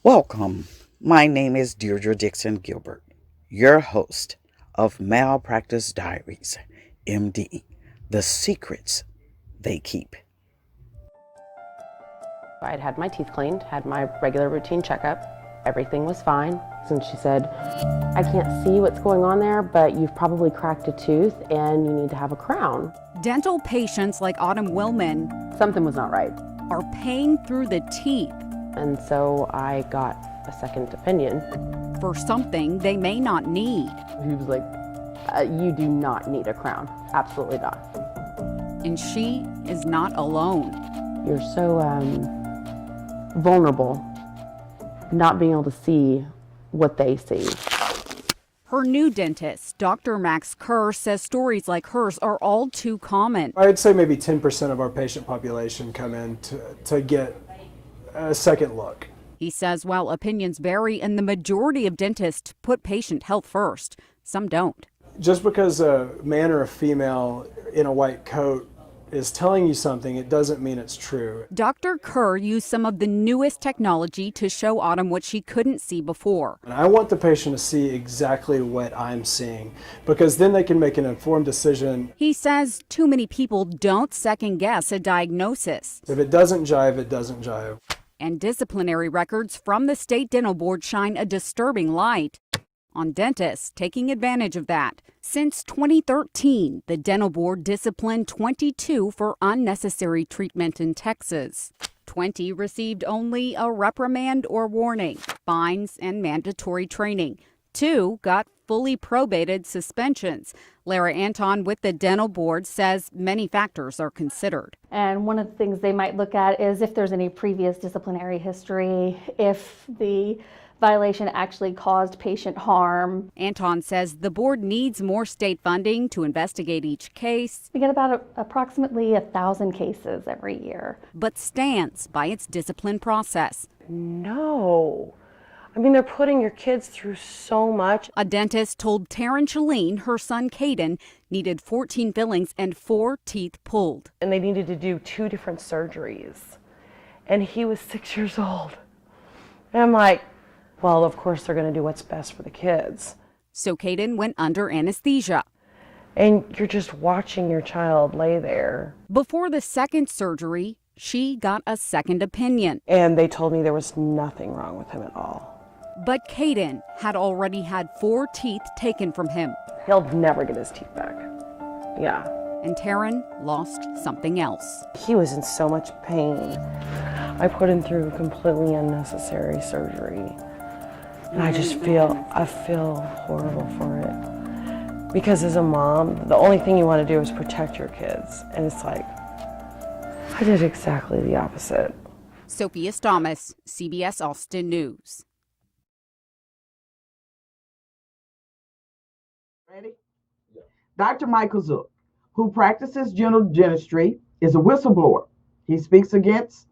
Welcome. My name is Deirdre Dixon Gilbert, your host of Malpractice Diaries, MD, the secrets they keep. I had my teeth cleaned, had my regular routine checkup. Everything was fine. And she said, I can't see what's going on there, but you've probably cracked a tooth and you need to have a crown. Dental patients like Autumn Willman Something was not right. are paying through the teeth And so I got a second opinion. for something they may not need. He was like, you do not need a crown. Absolutely not. And she is not alone. You're so vulnerable, not being able to see what they see. Her new dentist, Dr. Max Kerr, says stories like hers are all too common. I'd say maybe 10% of our patient population come in to get a second look. He says while opinions vary and the majority of dentists put patient health first, some don't. Just because a man or a female in a white coat is telling you something, it doesn't mean it's true. Dr. Kerr used some of the newest technology to show Autumn what she couldn't see before. And I want the patient to see exactly what I'm seeing, because then they can make an informed decision. He says too many people don't second guess a diagnosis. If it doesn't jive, it doesn't jive. And disciplinary records from the state dental board shine a disturbing light on dentists taking advantage of that. Since 2013, the dental board disciplined 22 for unnecessary treatment in Texas. 20 received only a reprimand or warning, fines, and mandatory training. 2 got fully probated suspensions. Lara Anton with the dental board says many factors are considered. And one of the things they might look at is if there's any previous disciplinary history, if the violation actually caused patient harm. Anton says the board needs more state funding to investigate each case, We get about approximately 1,000 cases every year. but stands by its discipline process. No. I mean, they're putting your kids through so much. A dentist told Taryn Chalene her son Caden needed 14 fillings and 4 teeth pulled. And they needed to do 2 different surgeries. And he was 6 years old. And I'm like, well, of course they're going to do what's best for the kids. So Caden went under anesthesia. And you're just watching your child lay there. Before the second surgery, she got a second opinion. And they told me there was nothing wrong with him at all. But Caden had already had 4 teeth taken from him. He'll never get his teeth back. Yeah. And Taryn lost something else. He was in so much pain. I put him through completely unnecessary surgery. And I feel horrible for it. Because as a mom, the only thing you want to do is protect your kids. And it's like, I did exactly the opposite. Sophia Stamas, CBS Austin News. Ready? Dr. Michael Zook, who practices general dentistry, is a whistleblower. He speaks against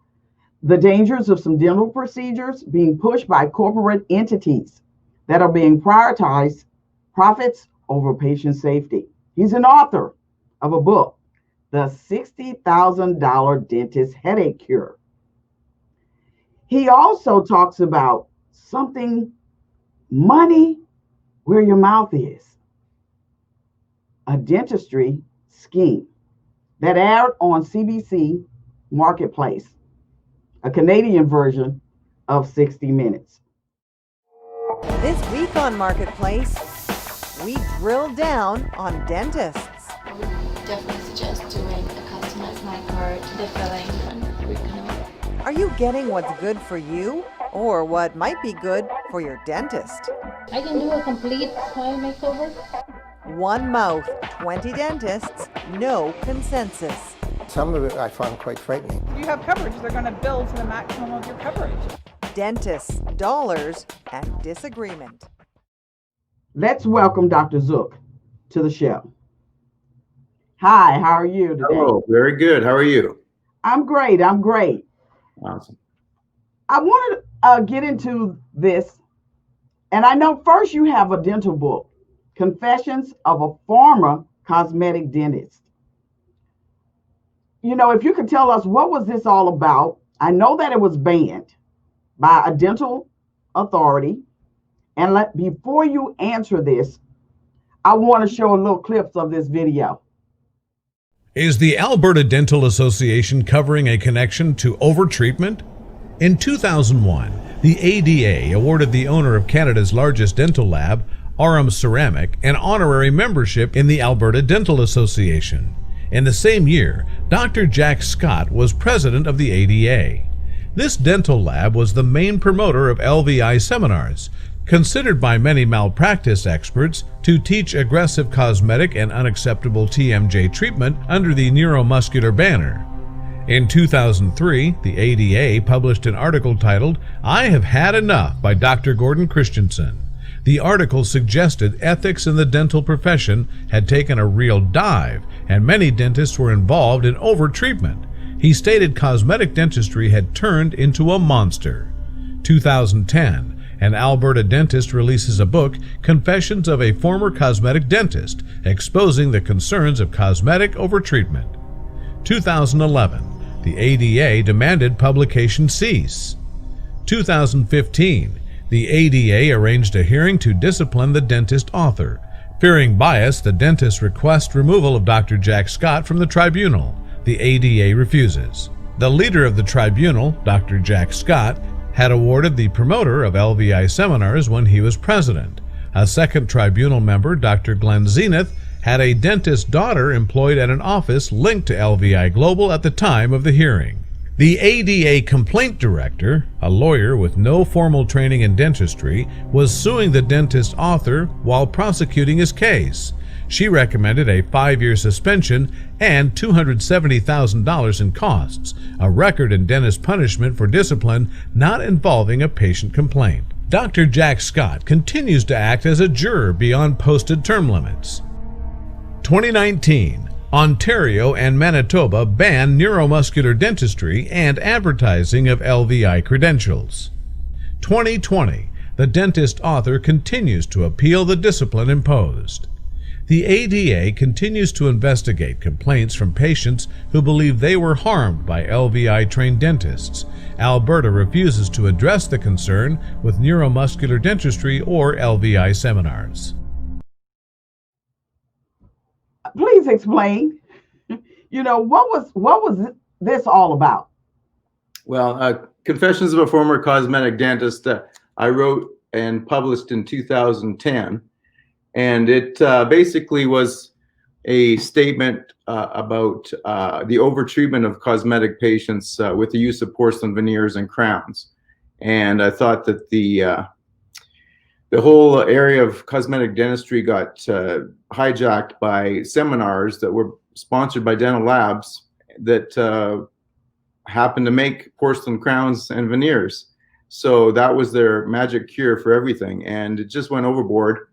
the dangers of some dental procedures being pushed by corporate entities that are being prioritized profits over patient safety. He's an author of a book, The $60,000 Dentist Headache Cure. He also talks about something, money where your mouth is, a dentistry scheme that aired on CBC Marketplace, a Canadian version of 60 Minutes. This week on Marketplace, we drill down on dentists. I would definitely suggest doing a customized micro to the filling and root canal. Are you getting what's good for you or what might be good for your dentist? I can do a complete smile makeover. One mouth, 20 dentists, no consensus. Some of it I find quite frightening. You have coverage, they're going to bill to the maximum of your coverage. Dentists, dollars, and disagreement. Let's welcome Dr. Zook to the show. Hi, how are you today? Oh, very good. How are you? I'm great. Awesome. I want to get into this, and I know first you have a dental book, Confessions of a Former Cosmetic Dentist. You know, if you could tell us what was this all about? I know that it was banned by a dental authority? And before you answer this, I want to show a little clips of this video. Is the Alberta Dental Association covering a connection to overtreatment? In 2001, the ADA awarded the owner of Canada's largest dental lab, Aurum Ceramic, an honorary membership in the Alberta Dental Association. In the same year, Dr. Jack Scott was president of the ADA. This dental lab was the main promoter of LVI seminars, considered by many malpractice experts to teach aggressive cosmetic and unacceptable TMJ treatment under the neuromuscular banner. In 2003, the ADA published an article titled, "I Have Had Enough" by Dr. Gordon Christensen. The article suggested ethics in the dental profession had taken a real dive, and many dentists were involved in overtreatment. He stated cosmetic dentistry had turned into a monster. 2010, an Alberta dentist releases a book, Confessions of a Former Cosmetic Dentist, exposing the concerns of cosmetic overtreatment. 2011, the ADA demanded publication cease. 2015, the ADA arranged a hearing to discipline the dentist author. Fearing bias, the dentist requests removal of Dr. Jack Scott from the tribunal. The ADA refuses. The leader of the tribunal, Dr. Jack Scott, had awarded the promoter of LVI seminars when he was president. A second tribunal member, Dr. Glenn Zenith, had a dentist daughter employed at an office linked to LVI Global at the time of the hearing. The ADA complaint director, a lawyer with no formal training in dentistry, was suing the dentist author while prosecuting his case. She recommended a 5-year suspension and $270,000 in costs, a record in dentist punishment for discipline not involving a patient complaint. Dr. Jack Scott continues to act as a juror beyond posted term limits. 2019, Ontario and Manitoba ban neuromuscular dentistry and advertising of LVI credentials. 2020, the dentist author continues to appeal the discipline imposed. The ADA continues to investigate complaints from patients who believe they were harmed by LVI-trained dentists. Alberta refuses to address the concern with neuromuscular dentistry or LVI seminars. Please explain. What was this all about? Well, Confessions of a Former Cosmetic Dentist, I wrote and published in 2010. And it basically was a statement about the overtreatment of cosmetic patients with the use of porcelain veneers and crowns. And I thought that the whole area of cosmetic dentistry got hijacked by seminars that were sponsored by dental labs that happened to make porcelain crowns and veneers. So that was their magic cure for everything, and it just went overboard.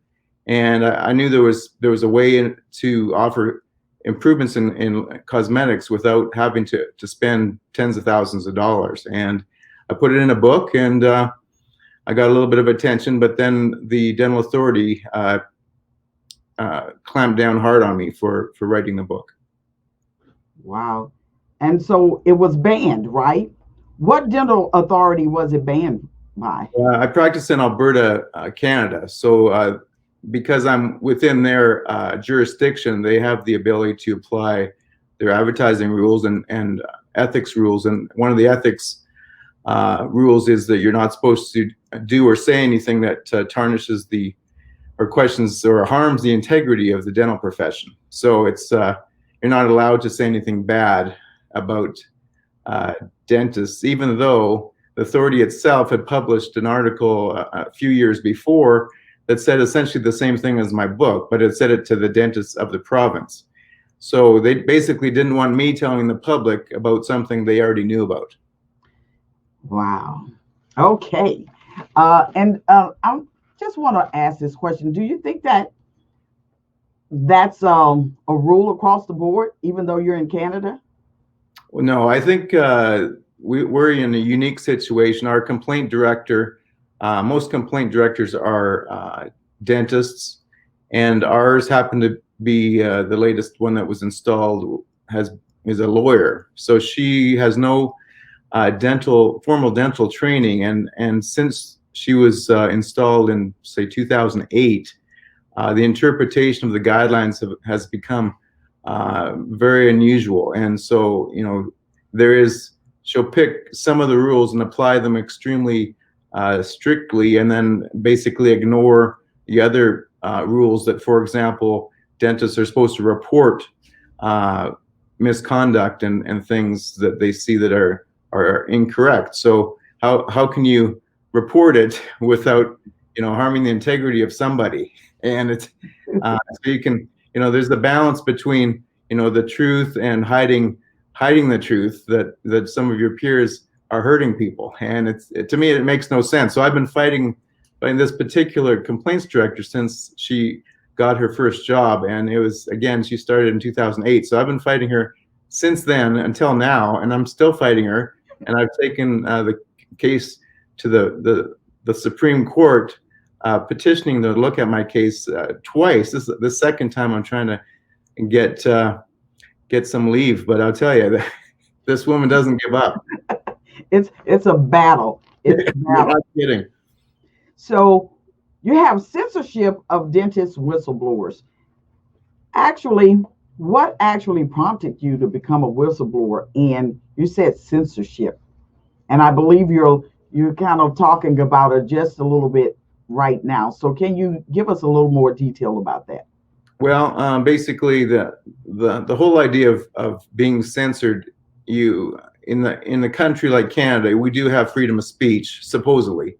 And I knew there was a way to offer improvements in cosmetics without having to spend tens of thousands of dollars. And I put it in a book, and I got a little bit of attention, but then the dental authority clamped down hard on me for writing the book. Wow. And so it was banned, right? What dental authority was it banned by? I practice in Alberta, Canada. So because I'm within their jurisdiction, they have the ability to apply their advertising rules and ethics rules. And one of the ethics rules is that you're not supposed to do or say anything that tarnishes or questions or harms the integrity of the dental profession. So it's you're not allowed to say anything bad about dentists, even though the authority itself had published an article a few years before that said essentially the same thing as my book, but it said it to the dentists of the province. So they basically didn't want me telling the public about something they already knew about. Wow. Okay. And I just want to ask this question. Do you think that that's a rule across the board, even though you're in Canada? Well, no, I think we're in a unique situation. Our complaint director, most complaint directors are dentists, and ours happened to be the latest one that was installed is a lawyer. So she has no formal dental training, and since she was installed in, say, 2008, the interpretation of the guidelines has become very unusual. And so, she'll pick some of the rules and apply them extremely strictly, and then basically ignore the other rules that, for example, dentists are supposed to report misconduct and things that they see that are incorrect. So how can you report it without harming the integrity of somebody? And it's so you can there's the balance between the truth and hiding the truth that some of your peers are hurting people, and to me it makes no sense. So I've been fighting this particular complaints director since she got her first job, and it was, again, she started in 2008. So I've been fighting her since then until now, and I'm still fighting her. And I've taken the case to the Supreme Court, petitioning to look at my case twice. This is the second time I'm trying to get some leave, but I'll tell you that this woman doesn't give up. It's a battle. It's a battle. I'm not kidding. So you have censorship of dentist whistleblowers. Actually, what actually prompted you to become a whistleblower? And you said censorship, and I believe you're kind of talking about it just a little bit right now. So can you give us a little more detail about that? Well, basically, the whole idea of being censored, in the country like Canada, we do have freedom of speech, supposedly,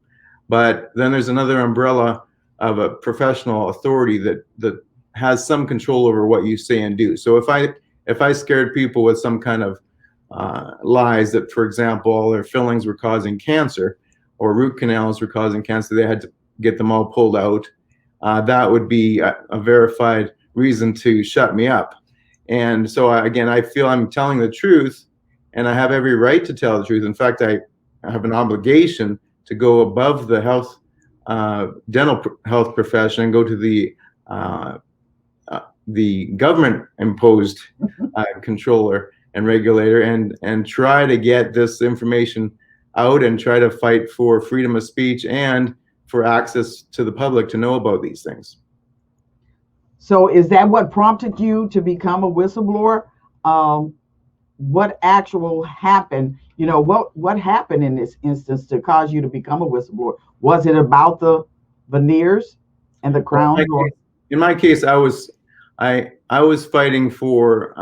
but then there's another umbrella of a professional authority that has some control over what you say and do. So if I scared people with some kind of lies that, for example, their fillings were causing cancer or root canals were causing cancer, they had to get them all pulled out, that would be a verified reason to shut me up. And so again, I feel I'm telling the truth, and I have every right to tell the truth. In fact, I have an obligation to go above the dental health profession and go to the government imposed controller and regulator and try to get this information out and try to fight for freedom of speech and for access to the public to know about these things. So is that what prompted you to become a whistleblower? What actually happened? What happened in this instance to cause you to become a whistleblower? Was it about the veneers and the crown? In my case, I was fighting for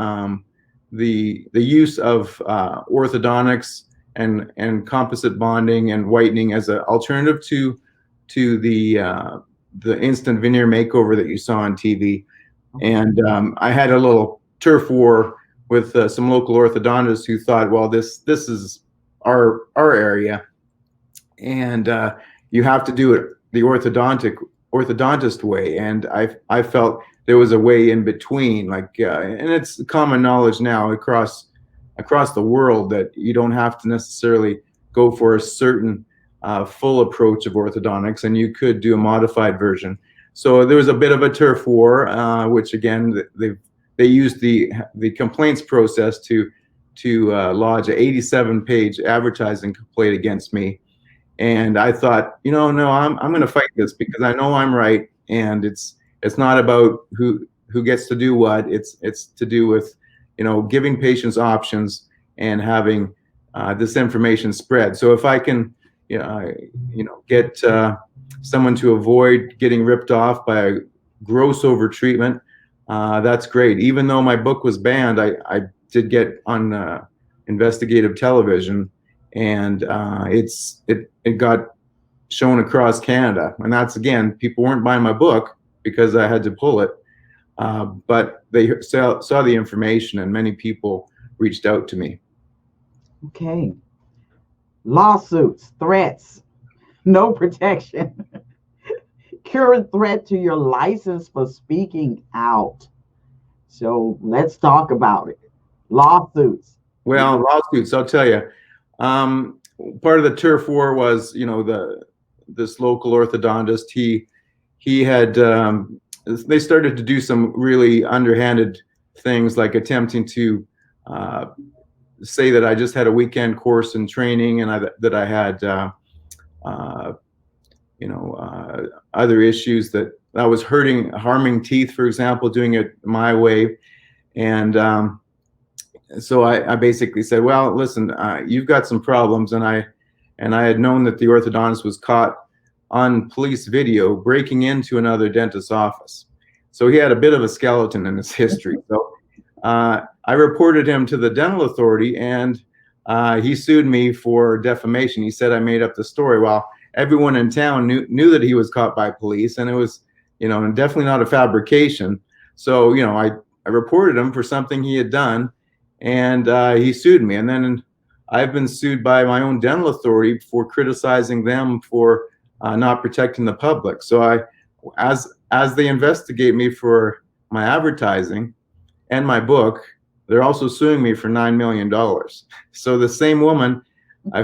the use of orthodontics and composite bonding and whitening as an alternative to the instant veneer makeover that you saw on TV. And I had a little turf war with some local orthodontists who thought, well, this is our area, and you have to do it the orthodontist way. And I felt there was a way in between, and it's common knowledge now across the world that you don't have to necessarily go for a certain full approach of orthodontics, and you could do a modified version. So there was a bit of a turf war, which again they used the complaints process to lodge an 87-page advertising complaint against me. And I thought, no, I'm going to fight this because I know I'm right, and it's not about who gets to do what. It's to do with giving patients options and having this information spread. So if I can get someone to avoid getting ripped off by a gross overtreatment, that's great. Even though my book was banned, I did get on investigative television, and it got shown across Canada. And that's, again, people weren't buying my book because I had to pull it, but they saw the information, and many people reached out to me. Okay. Lawsuits, threats, no protection, current threat to your license for speaking out. So let's talk about it. Lawsuits. Well, lawsuits, I'll tell you. Part of the turf war was, this local orthodontist. He had they started to do some really underhanded things, like attempting to say that I just had a weekend course in training, and that I had other issues that was harming teeth, for example, doing it my way. And so I basically said, well, listen, you've got some problems. And I had known that the orthodontist was caught on police video breaking into another dentist's office. So he had a bit of a skeleton in his history. So I reported him to the dental authority, and he sued me for defamation. He said I made up the story. Well, everyone in town knew that he was caught by police, and it was, definitely not a fabrication. So, I reported him for something he had done, and he sued me. And then I've been sued by my own dental authority for criticizing them for not protecting the public. So as they investigate me for my advertising and my book, they're also suing me for $9 million. So the same woman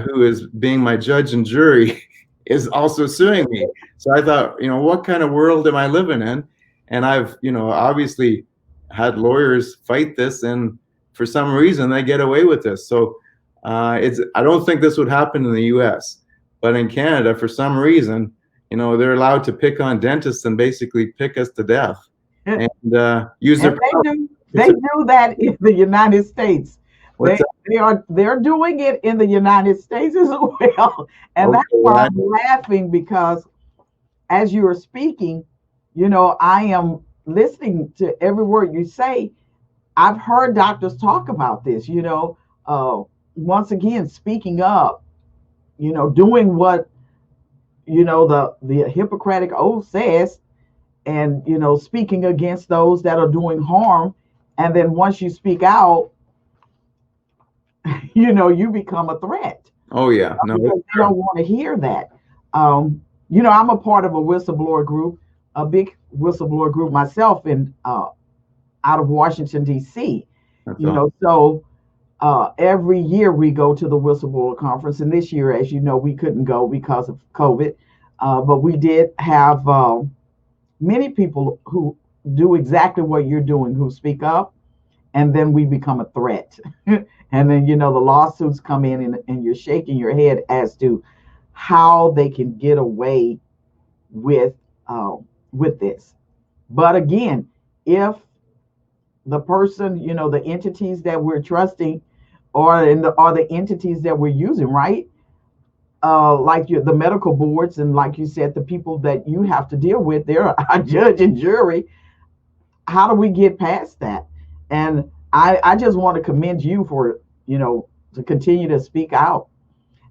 who is being my judge and jury is also suing me. So I thought, what kind of world am I living in? And I've, obviously had lawyers fight this, and for some reason they get away with this. So I don't think this would happen in the US, but in Canada, for some reason, they're allowed to pick on dentists and basically pick us to death and use their power. They do that in the United States. They're doing it in the United States as well. And that's why I'm laughing, because as you are speaking, I am listening to every word you say. I've heard doctors talk about this, once again, speaking up, doing what, the Hippocratic Oath says, and, speaking against those that are doing harm. And then once you speak out, you become a threat. Oh, yeah. No, because they don't want to hear that. I'm a part of a whistleblower group, a big whistleblower group myself out of Washington, D.C. So every year we go to the whistleblower conference. And this year, as you know, we couldn't go because of COVID. But we did have many people who do exactly what you're doing, who speak up, and then we become a threat. And then, the lawsuits come in, and you're shaking your head as to how they can get away with this. But again, if the person, the entities that we're trusting are the entities that we're using, right? Like the medical boards, and like you said, the people that you have to deal with, they're a judge and jury. How do we get past that? And I just want to commend you for, to continue to speak out.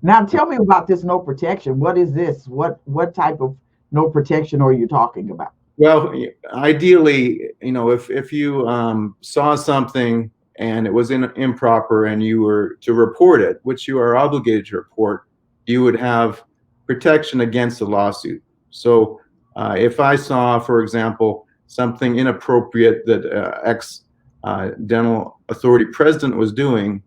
Now, tell me about this no protection. What is this? What type of no protection are you talking about? Well, ideally, if you saw something and it was improper and you were to report it, which you are obligated to report, you would have protection against a lawsuit. So if I saw, for example, something inappropriate that ex dental authority president was doing,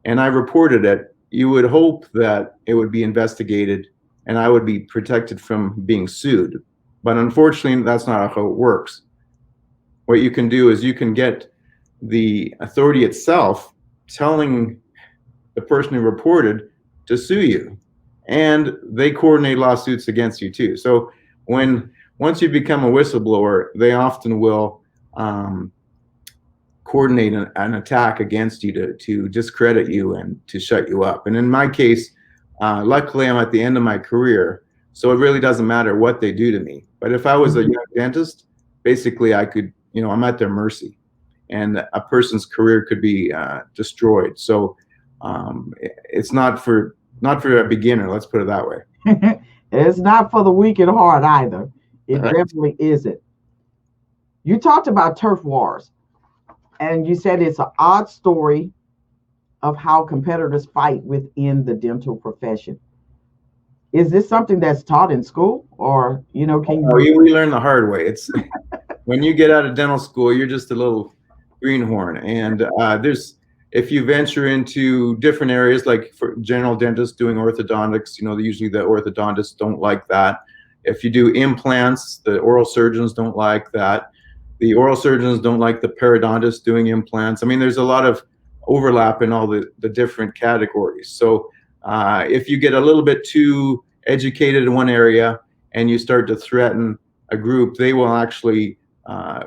and I reported it, you would hope that it would be investigated and I would be protected from being sued. But unfortunately, that's not how it works. What you can do is you can get the authority itself telling the person who reported to sue you, and they coordinate lawsuits against you too. So once you become a whistleblower, they often will coordinate an attack against you to discredit you and to shut you up. And in my case, luckily I'm at the end of my career, so it really doesn't matter what they do to me. But if I was a young dentist, basically I could, I'm at their mercy, and a person's career could be destroyed. So it's not for a beginner, let's put it that way. It's not for the weak at heart either. It definitely isn't. You talked about turf wars, and you said it's an odd story of how competitors fight within the dental profession. Is this something that's taught in school, or we learn the hard way. It's when you get out of dental school, you're just a little greenhorn, and if you venture into different areas, like for general dentists doing orthodontics, usually the orthodontists don't like that. If you do implants, the oral surgeons don't like that. The oral surgeons don't like the periodontists doing implants. I mean, there's a lot of overlap in all the different categories. So if you get a little bit too educated in one area and you start to threaten a group, they will actually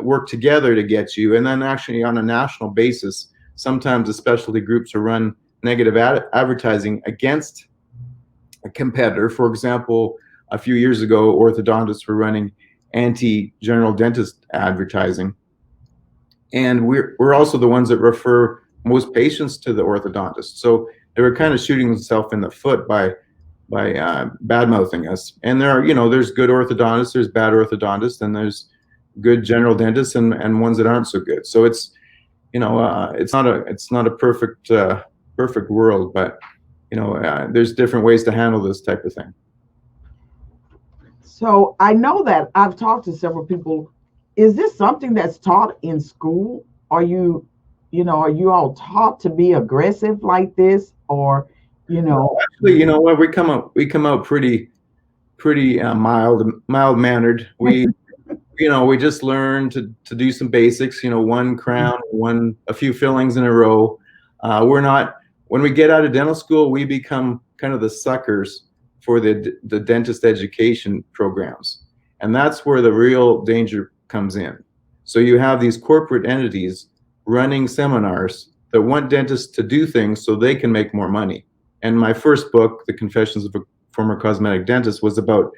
work together to get you. And then actually on a national basis, sometimes the specialty groups will run negative advertising against a competitor. For example, a few years ago, orthodontists were running anti-general dentist advertising. And we're also the ones that refer most patients to the orthodontist. So they were kind of shooting themselves in the foot by bad-mouthing us. And there are, there's good orthodontists, there's bad orthodontists, and there's good general dentists and ones that aren't so good. So it's, it's not a perfect world, but there's different ways to handle this type of thing. So I know that I've talked to several people. Is this something that's taught in school? Are you all taught to be aggressive like this, or Actually, what, we come out pretty mild mannered. We we just learn to do some basics. One crown, a few fillings in a row. When we get out of dental school, we become kind of the suckers for the dentist education programs, and that's where the real danger comes in. So you have these corporate entities running seminars that want dentists to do things so they can make more money. And my first book, The Confessions of a Former Cosmetic Dentist, was about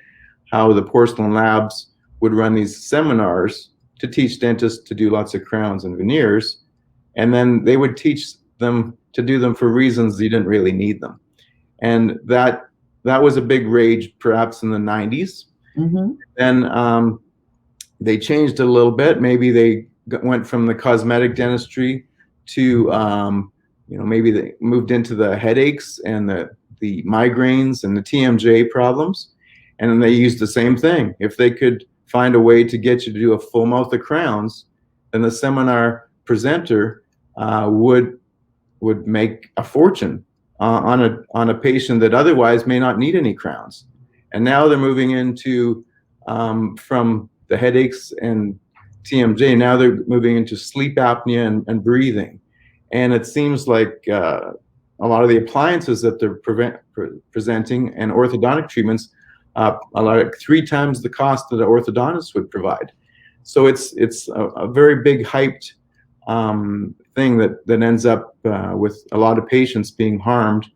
how the porcelain labs would run these seminars to teach dentists to do lots of crowns and veneers, and then they would teach them to do them for reasons you didn't really need them. And that was a big rage perhaps in the 90s. Mm-hmm. Then they changed a little bit. Maybe they went from the cosmetic dentistry to maybe they moved into the headaches and the migraines and the TMJ problems, and then they used the same thing. If they could find a way to get you to do a full mouth of crowns, then the seminar presenter would make a fortune on a patient that otherwise may not need any crowns. And now they're moving into from the headaches and TMJ. Now they're moving into sleep apnea and breathing. And it seems like a lot of the appliances that they're presenting and orthodontic treatments are like 3 times the cost that an orthodontist would provide. So it's a very big hyped thing that ends up with a lot of patients being harmed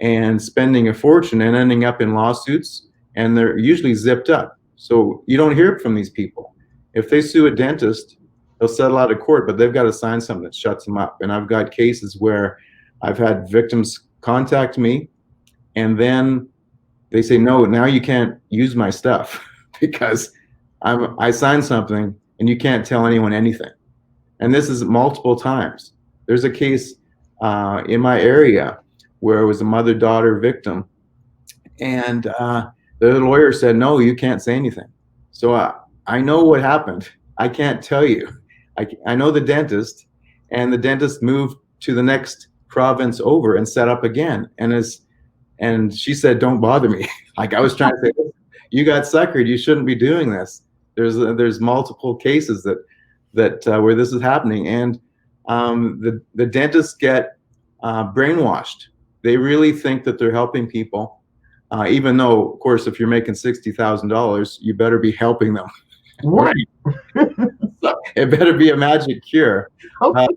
and spending a fortune and ending up in lawsuits, and they're usually zipped up. So you don't hear from these people. If they sue a dentist, they'll settle out of court, but they've got to sign something that shuts them up. And I've got cases where I've had victims contact me, and then they say, no, now you can't use my stuff because I signed something and you can't tell anyone anything. And this is multiple times. There's a case in my area where it was a mother-daughter victim, and the lawyer said, no, you can't say anything. So I know what happened. I can't tell you. I know the dentist, and the dentist moved to the next province over and set up again. And she said, don't bother me. Like, I was trying to say, you got suckered. You shouldn't be doing this. There's multiple cases that where this is happening, and the dentists get brainwashed. They really think that they're helping people, even though, of course, if you're making $60,000, you better be helping them. Right. So it better be a magic cure. Okay.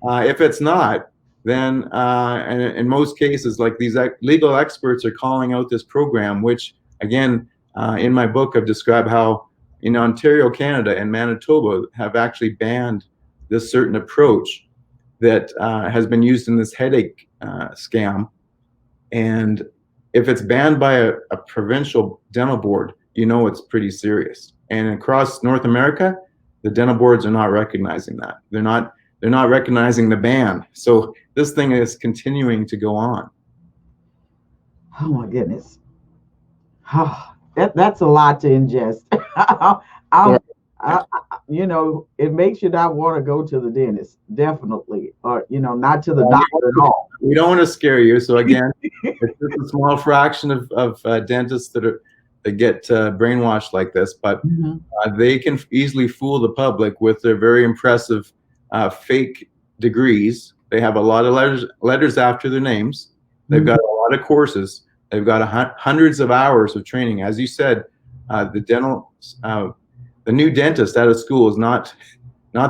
If it's not, then and in most cases, like, these legal experts are calling out this program, which, again, in my book, I've described how in Ontario, Canada, and Manitoba have actually banned this certain approach that has been used in this headache scam. And if it's banned by a provincial dental board, it's pretty serious. And across North America, the dental boards are not recognizing that. They're not recognizing the ban. So this thing is continuing to go on. Oh my goodness. That's a lot to ingest. It makes you not want to go to the dentist, definitely, or not to the doctor at all. We don't want to scare you. So again, it's just a small fraction of dentists that get brainwashed like this, but they can easily fool the public with their very impressive fake degrees. They have a lot of letters after their names. They've got a lot of courses. They've got hundreds of hours of training. As you said, the new dentist out of school is not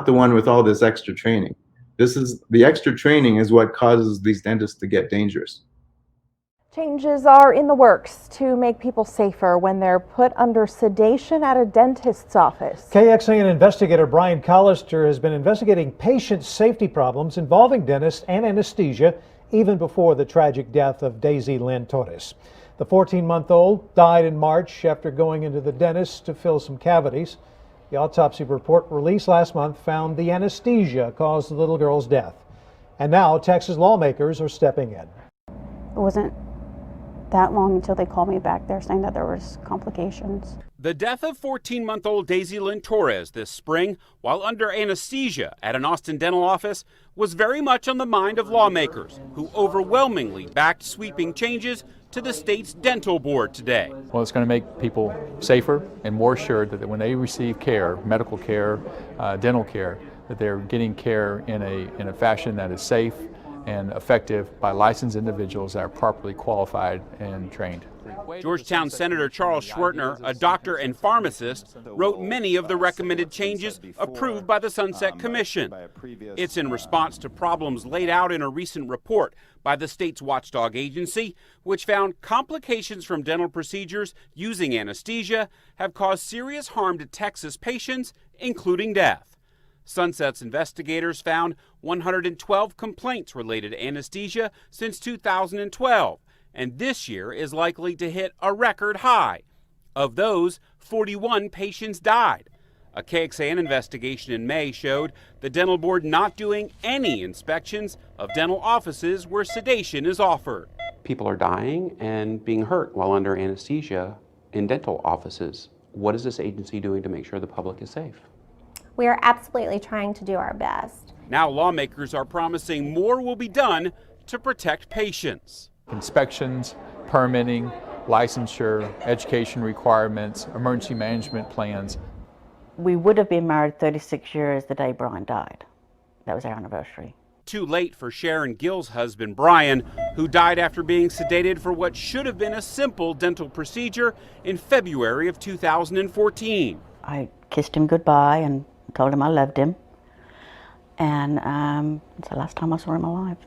the one with all this extra training. The extra training is what causes these dentists to get dangerous. Changes are in the works to make people safer when they're put under sedation at a dentist's office. KXAN investigator Brian Collister has been investigating patient safety problems involving dentists and anesthesia even before the tragic death of Daisy Lynn Torres. The 14-month-old died in March after going into the dentist to fill some cavities. The autopsy report released last month found the anesthesia caused the little girl's death. And now Texas lawmakers are stepping in. It wasn't that long until they called me back there saying that there was complications. The death of 14-month-old Daisy Lynn Torres this spring while under anesthesia at an Austin dental office was very much on the mind of lawmakers who overwhelmingly backed sweeping changes to the state's dental board today. Well, it's going to make people safer and more assured that when they receive care, medical care, dental care, that they're getting care in a fashion that is safe and effective by licensed individuals that are properly qualified and trained. Georgetown Senator Charles Schwertner, a doctor and pharmacist, wrote many of the recommended changes approved by the Sunset Commission. It's in response to problems laid out in a recent report by the state's watchdog agency, which found complications from dental procedures using anesthesia have caused serious harm to Texas patients, including death. Sunset's investigators found 112 complaints related to anesthesia since 2012, and this year is likely to hit a record high. Of those, 41 patients died. A KXAN investigation in May showed the dental board not doing any inspections of dental offices where sedation is offered. People are dying and being hurt while under anesthesia in dental offices. What is this agency doing to make sure the public is safe? We are absolutely trying to do our best. Now lawmakers are promising more will be done to protect patients. Inspections, permitting, licensure, education requirements, emergency management plans. We would have been married 36 years the day Brian died. That was our anniversary. Too late for Sharon Gill's husband, Brian, who died after being sedated for what should have been a simple dental procedure in February of 2014. I kissed him goodbye and told him I loved him. And it's the last time I saw him alive.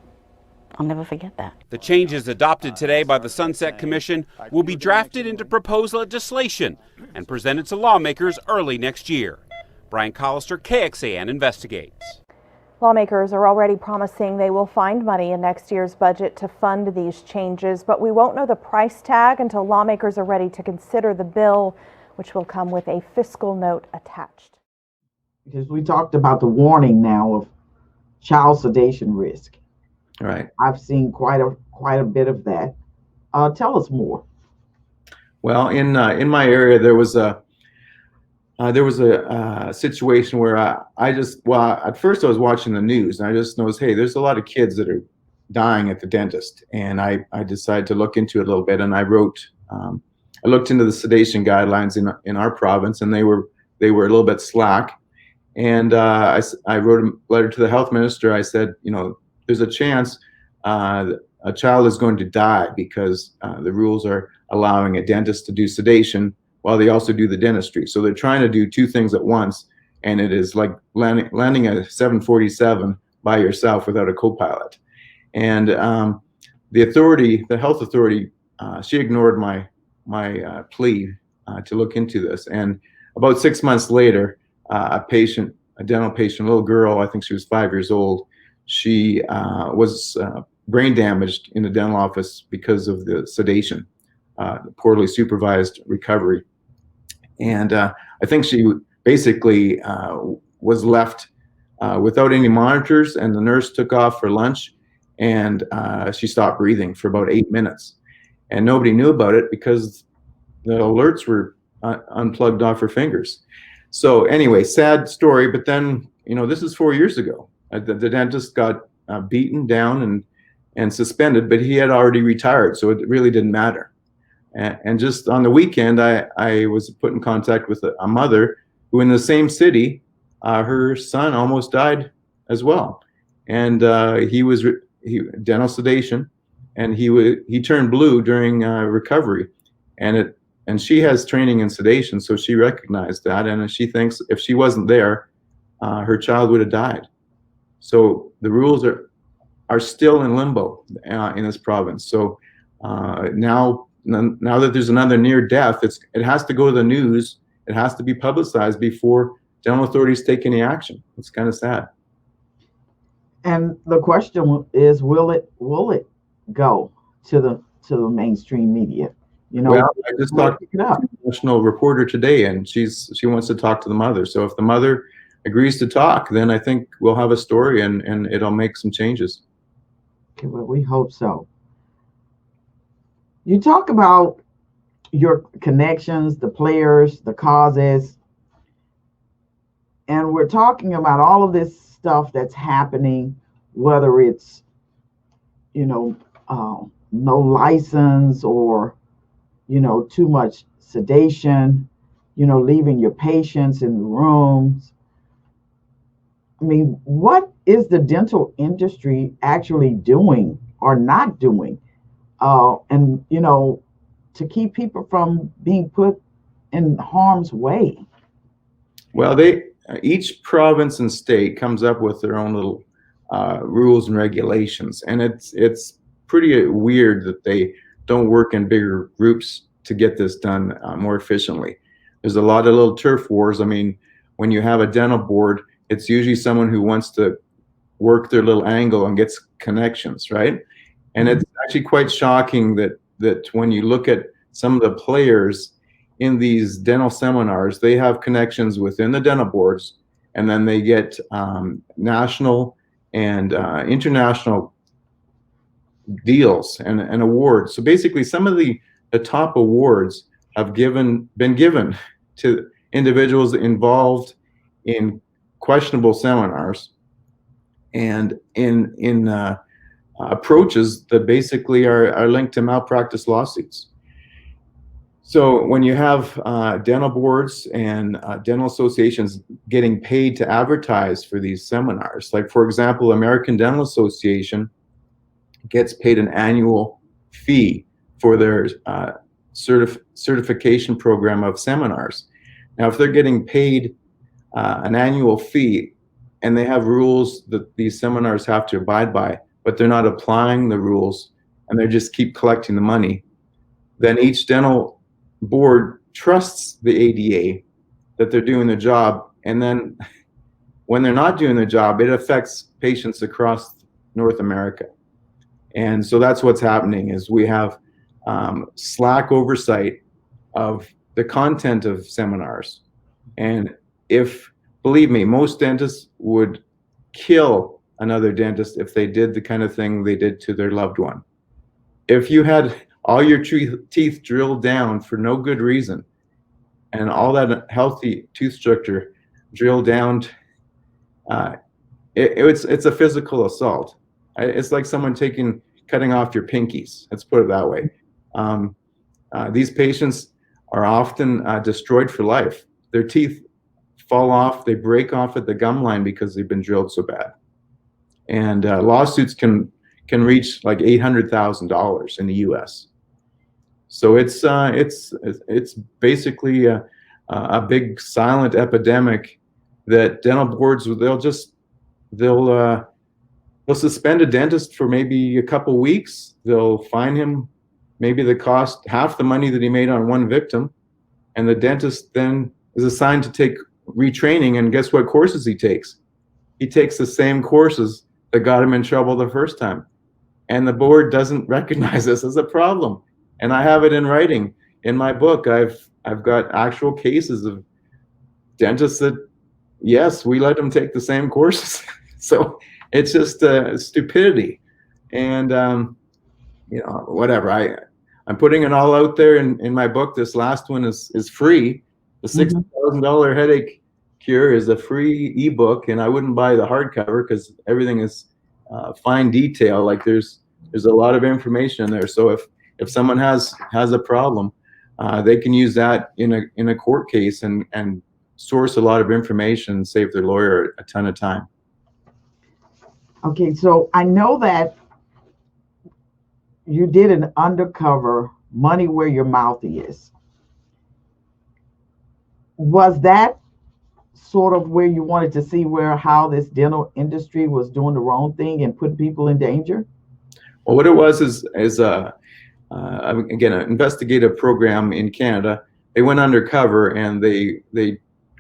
I'll never forget that. The changes adopted today by the Sunset Commission will be drafted into proposed legislation and presented to lawmakers early next year. Brian Collister, KXAN Investigates. Lawmakers are already promising they will find money in next year's budget to fund these changes, but we won't know the price tag until lawmakers are ready to consider the bill, which will come with a fiscal note attached. Because we talked about the warning now of child sedation risk. Right. I've seen quite a bit of that. Tell us more. Well, in my area, there was a situation where at first I was watching the news and I just noticed, hey, there's a lot of kids that are dying at the dentist, and I decided to look into it a little bit, and I looked into the sedation guidelines in our province, and they were a little bit slack, and I wrote a letter to the health minister. I said, there's a chance a child is going to die because the rules are allowing a dentist to do sedation while they also do the dentistry. So they're trying to do two things at once, and it is like landing a 747 by yourself without a co-pilot. And the health authority, she ignored my plea to look into this. And about 6 months later, a dental patient, a little girl, I think she was 5 years old, she was brain damaged in the dental office because of the sedation, poorly supervised recovery. And I think she basically was left without any monitors, and the nurse took off for lunch, and she stopped breathing for about 8 minutes. And nobody knew about it because the alerts were unplugged off her fingers. So anyway, sad story, but then, this is 4 years ago. The dentist got beaten down and suspended, but he had already retired, so it really didn't matter. And just on the weekend, I was put in contact with a mother who, in the same city, her son almost died as well, and he was dental sedation, and he turned blue during recovery, and and she has training in sedation, so she recognized that, and she thinks if she wasn't there, her child would have died. So the rules are still in limbo in this province. So now that there's another near death, it has to go to the news. It has to be publicized before dental authorities take any action. It's kind of sad. And the question is, will it go to the mainstream media? You know, well, I just talked to a national reporter today, and she wants to talk to the mother. So if the mother agrees to talk, then I think we'll have a story, and it'll make some changes. Okay, well, we hope so. You talk about your connections, the players, the causes, and we're talking about all of this stuff that's happening, whether it's, no license or, too much sedation, leaving your patients in the rooms. I mean, what is the dental industry actually doing or not doing? And, to keep people from being put in harm's way? Well, each province and state comes up with their own little rules and regulations, and it's pretty weird that they don't work in bigger groups to get this done more efficiently. There's a lot of little turf wars. I mean, when you have a dental board, it's usually someone who wants to work their little angle and gets connections, right? And it's actually quite shocking that when you look at some of the players in these dental seminars, they have connections within the dental boards, and then they get national and international deals and awards. So basically, some of the top awards have been given to individuals involved in questionable seminars and in approaches that basically are linked to malpractice lawsuits. So when you have dental boards and dental associations getting paid to advertise for these seminars, like for example, American Dental Association gets paid an annual fee for their certification program of seminars. Now, if they're getting paid an annual fee and they have rules that these seminars have to abide by, but they're not applying the rules and they just keep collecting the money, then each dental board trusts the ADA that they're doing the job. And then when they're not doing the job, it affects patients across North America. And so that's what's happening is we have slack oversight of the content of seminars. And believe me, most dentists would kill another dentist if they did the kind of thing they did to their loved one. If you had all your teeth drilled down for no good reason, and all that healthy tooth structure drilled down, it's a physical assault. It's like someone cutting off your pinkies. Let's put it that way. These patients are often destroyed for life. Their teeth fall off, they break off at the gum line because they've been drilled so bad. And lawsuits can reach like $800,000 in the U.S. So it's basically a big silent epidemic that dental boards they'll suspend a dentist for maybe a couple weeks. They'll fine him maybe the cost half the money that he made on one victim, and the dentist then is assigned to take retraining. And guess what courses he takes? He takes the same courses that got him in trouble the first time. And the board doesn't recognize this as a problem. And I have it in writing in my book. I've got actual cases of dentists that, yes, we let them take the same courses. So it's just stupidity. And whatever. I'm putting it all out there in my book. This last one is free. The $6,000 headache cure is a free ebook, and I wouldn't buy the hardcover because everything is fine detail. Like there's a lot of information in there. So if someone has a problem, they can use that in a court case and source a lot of information and save their lawyer a ton of time. Okay, so I know that you did an undercover Money Where Your Mouth Is. Was that sort of where you wanted to see how this dental industry was doing the wrong thing and putting people in danger? Well, what it was is again, an investigative program in Canada. They went undercover and they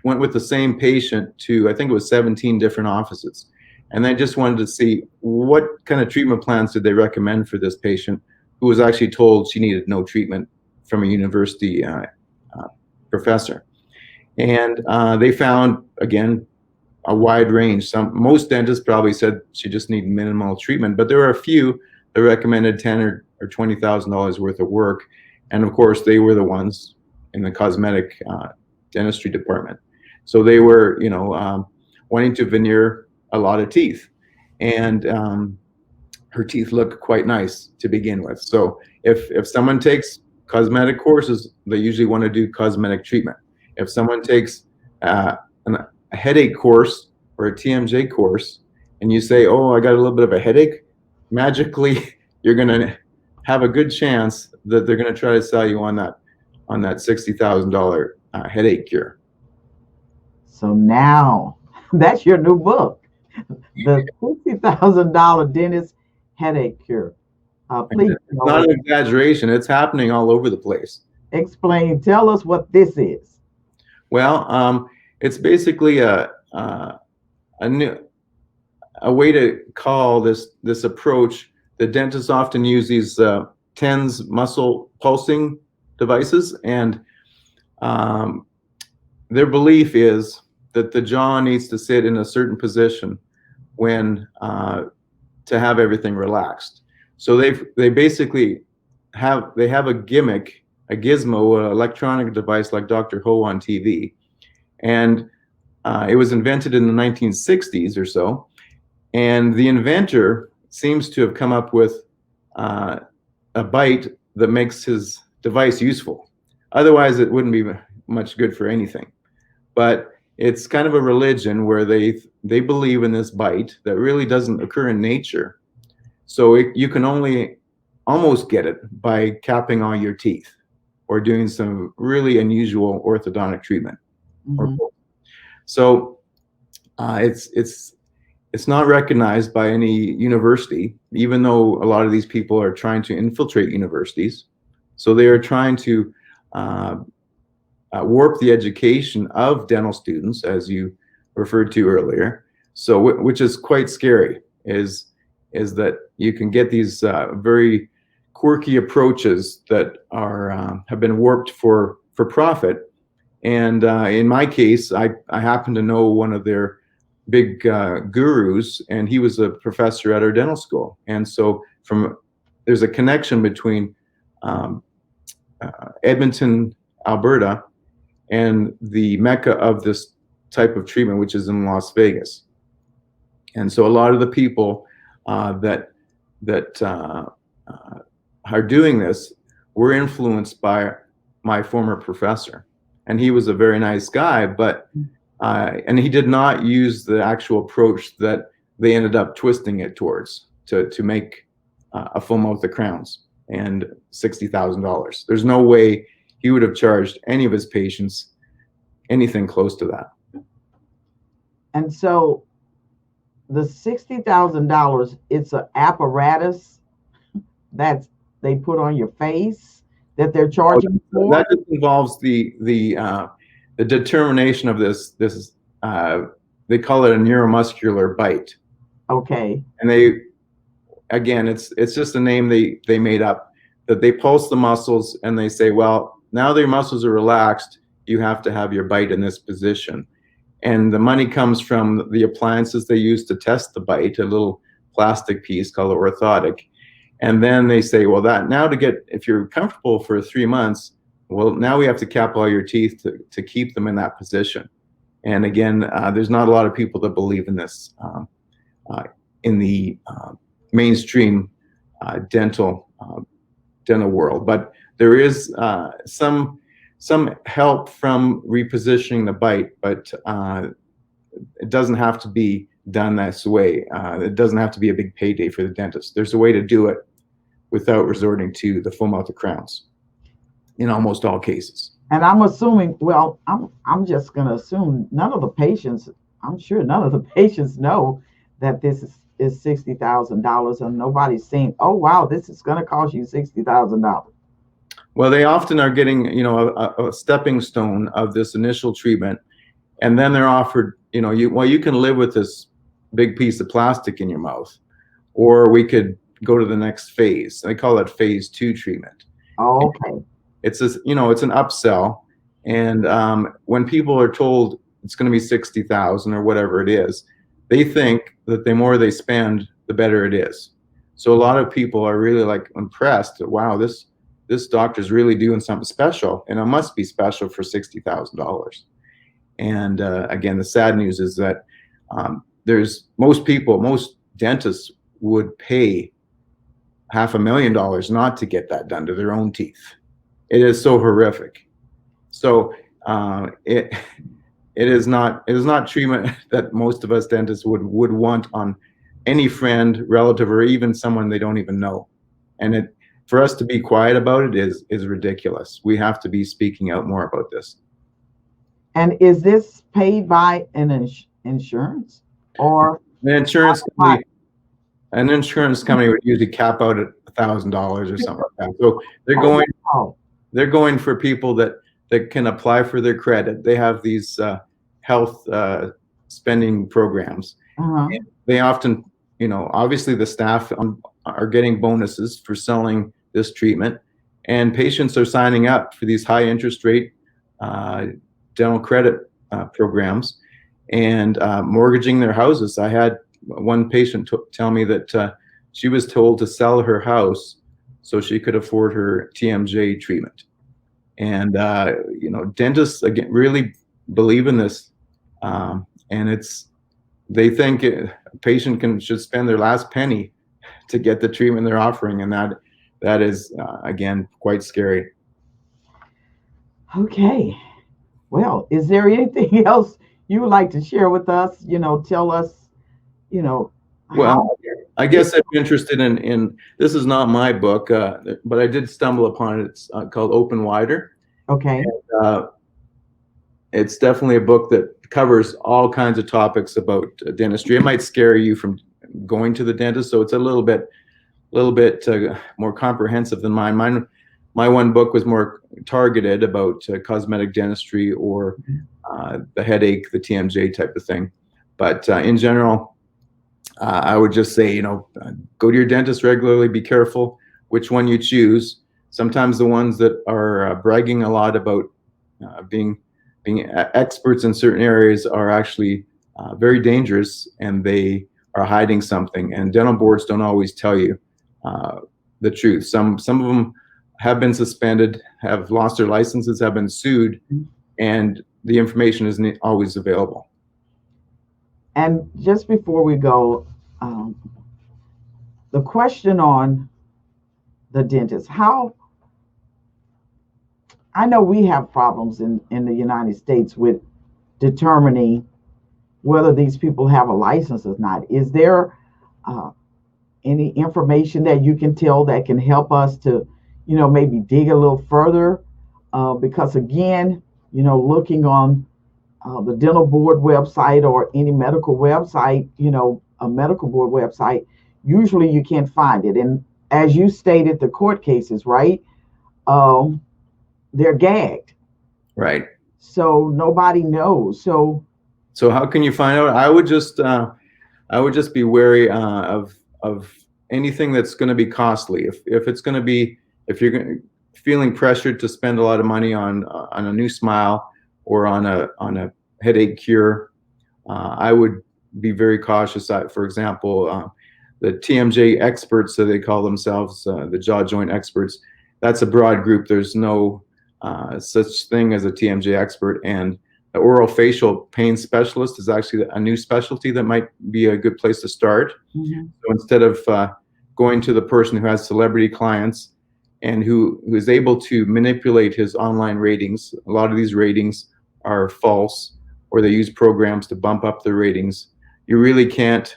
went with the same patient to, I think it was 17 different offices. And they just wanted to see what kind of treatment plans did they recommend for this patient who was actually told she needed no treatment from a university professor. And they found, again, a wide range. Most dentists probably said she just needed minimal treatment, but there were a few that recommended $10,000 or $20,000 worth of work. And of course, they were the ones in the cosmetic dentistry department. So they were, wanting to veneer a lot of teeth. And her teeth look quite nice to begin with. So if someone takes cosmetic courses, they usually want to do cosmetic treatment. If someone takes a headache course or a TMJ course, and you say, "Oh, I got a little bit of a headache," magically you're going to have a good chance that they're going to try to sell you on that $60,000 headache cure. So now that's your new book, the $60,000 dentist headache cure. Please, it's not an exaggeration. It's happening all over the place. Tell us what this is. Well, it's basically a way to call this approach. The dentists often use these TENS muscle pulsing devices, and their belief is that the jaw needs to sit in a certain position when to have everything relaxed. So they basically have a gimmick, a gizmo, an electronic device like Dr. Ho on TV, and it was invented in the 1960s or so. And the inventor seems to have come up with a bite that makes his device useful. Otherwise, it wouldn't be much good for anything. But it's kind of a religion where they believe in this bite that really doesn't occur in nature. So you can only almost get it by capping all your teeth or doing some really unusual orthodontic treatment. Mm-hmm. So it's not recognized by any university, even though a lot of these people are trying to infiltrate universities. So they are trying to warp the education of dental students, as you referred to earlier. So which is quite scary, is that you can get these very quirky approaches that are have been warped for profit. And in my case, I happen to know one of their big gurus, and he was a professor at our dental school. And so there's a connection between Edmonton, Alberta, and the mecca of this type of treatment, which is in Las Vegas. And so a lot of the people that are doing this were influenced by my former professor. And he was a very nice guy, but and he did not use the actual approach that they ended up twisting it towards to make a full mouth of crowns and $60,000. There's no way he would have charged any of his patients anything close to that. And so the $60,000, it's an apparatus that they put on your face that they're charging for? That just involves the determination of this they call it a neuromuscular bite. Okay. And it's just a name they made up, that they pulse the muscles and they say, well, now that your muscles are relaxed, you have to have your bite in this position. And the money comes from the appliances they use to test the bite, a little plastic piece called an orthotic. And then they say, well, if you're comfortable for 3 months, well, now we have to cap all your teeth to keep them in that position. And again, there's not a lot of people that believe in this in the mainstream dental world. But there is some help from repositioning the bite, but it doesn't have to be done this way. It doesn't have to be a big payday for the dentist. There's a way to do it without resorting to the full mouth of crowns in almost all cases. And I'm assuming, well, I'm just going to assume none of the patients, I'm sure none of the patients know that this is $60,000, and nobody's saying, oh, wow, this is going to cost you $60,000. Well, they often are getting, a stepping stone of this initial treatment, and then they're offered, you can live with this big piece of plastic in your mouth, or we could go to the next phase. They call it phase 2 treatment. Oh, okay. It's this, it's an upsell, and when people are told it's going to be 60,000 or whatever it is, they think that the more they spend, the better it is. So a lot of people are really like impressed that, wow, this doctor's really doing something special, and it must be special for $60,000. And again, the sad news is that most dentists would pay $500,000 not to get that done to their own teeth. It is so horrific. So it is not treatment that most of us dentists would want on any friend, relative, or even someone they don't even know. And for us to be quiet about it is ridiculous. We have to be speaking out more about this. And is this paid by an insurance or an insurance company? An insurance company would usually cap out at $1,000 or something like that. So they're going for people that can apply for their credit. They have these health spending programs. And they often, obviously the staff are getting bonuses for selling this treatment, and patients are signing up for these high interest rate dental credit programs and mortgaging their houses. I had one patient tell me that she was told to sell her house so she could afford her TMJ treatment. And dentists again really believe in this, and they think a patient should spend their last penny to get the treatment they're offering, and that is again quite scary. Okay. Well, is there anything else you would like to share with us? Tell us, Well, I guess I'm interested in this is not my book, but I did stumble upon it. It's called Open Wider. Okay. And, it's definitely a book that covers all kinds of topics about dentistry. It might scare you from going to the dentist, so it's a little bit more comprehensive than mine. My one book was more targeted about cosmetic dentistry or the headache, the TMJ type of thing. But in general, I would just say, go to your dentist regularly. Be careful which one you choose. Sometimes the ones that are bragging a lot about being experts in certain areas are actually very dangerous, and they are hiding something. And dental boards don't always tell you the truth. Some of them have been suspended, have lost their licenses, have been sued, and the information isn't always available. And just before we go, the question on the dentist, I know we have problems in the United States with determining whether these people have a license or not. Is there any information that you can tell that can help us to, maybe dig a little further? Because again, looking on the dental board website or any medical website, a medical board website, usually you can't find it. And as you stated, the court cases, right? They're gagged. Right. So nobody knows. So how can you find out? I would just be wary of anything that's going to be costly. If you're feeling pressured to spend a lot of money on a new smile or on a headache cure, I would be very cautious. For example, the TMJ experts, so they call themselves, the jaw joint experts, that's a broad group. There's no such thing as a TMJ expert, and the oral facial pain specialist is actually a new specialty that might be a good place to start. Mm-hmm. So instead of going to the person who has celebrity clients and who is able to manipulate his online ratings, a lot of these ratings are false, or they use programs to bump up their ratings. You really can't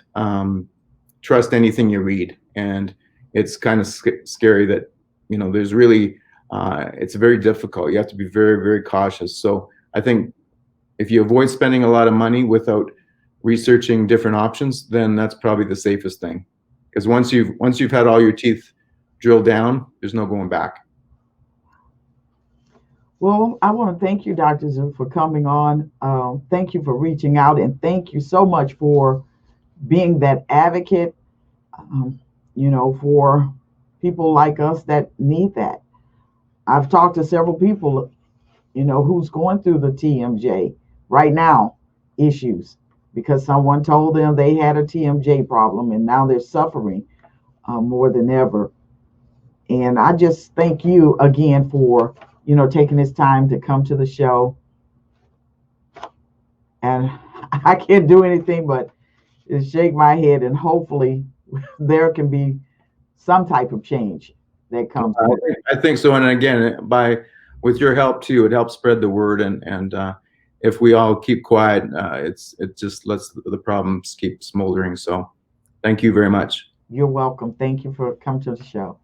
trust anything you read, and it's kind of scary that there's really it's very difficult. You have to be very, very cautious. So I think if you avoid spending a lot of money without researching different options, then that's probably the safest thing. Because once you've had all your teeth drilled down, there's no going back. Well, I want to thank you, Dr. Zhu, for coming on. Thank you for reaching out, and thank you so much for being that advocate, for people like us that need that. I've talked to several people, who's going through the TMJ right now issues because someone told them they had a TMJ problem and now they're suffering more than ever. And I just thank you again for, taking this time to come to the show. And I can't do anything but shake my head, and hopefully there can be some type of change that comes. I think so. And again, with your help too, it helps spread the word. And if we all keep quiet, it just lets the problems keep smoldering. So thank you very much. You're welcome. Thank you for coming to the show.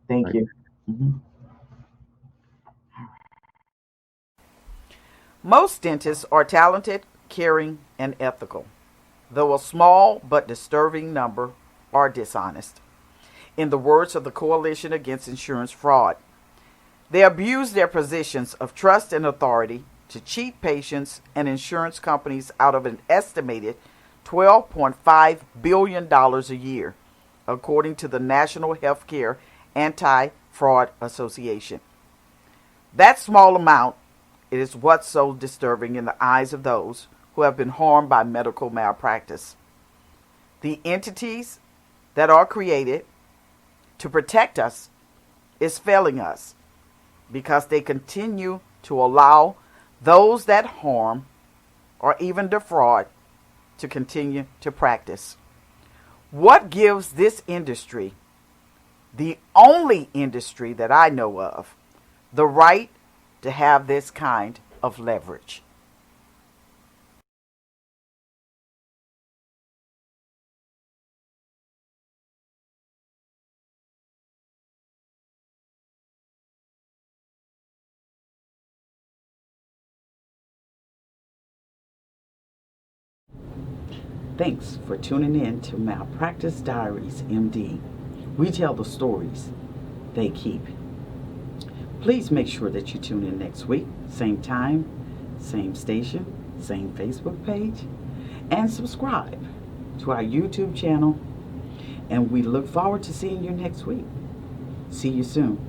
Thank you. Mm-hmm. Most dentists are talented, caring, and ethical, though a small but disturbing number are dishonest. In the words of the Coalition Against Insurance Fraud, they abuse their positions of trust and authority to cheat patients and insurance companies out of an estimated $12.5 billion a year, according to the National Healthcare Anti-Fraud Association. That small amount is what's so disturbing in the eyes of those who have been harmed by medical malpractice. The entities that are created to protect us is failing us because they continue to allow those that harm or even defraud to continue to practice. What gives this industry, the only industry that I know of, the right to have this kind of leverage? Thanks for tuning in to Malpractice Diaries MD. We tell the stories, they keep. Please make sure that you tune in next week, same time, same station, same Facebook page, and subscribe to our YouTube channel. And we look forward to seeing you next week. See you soon.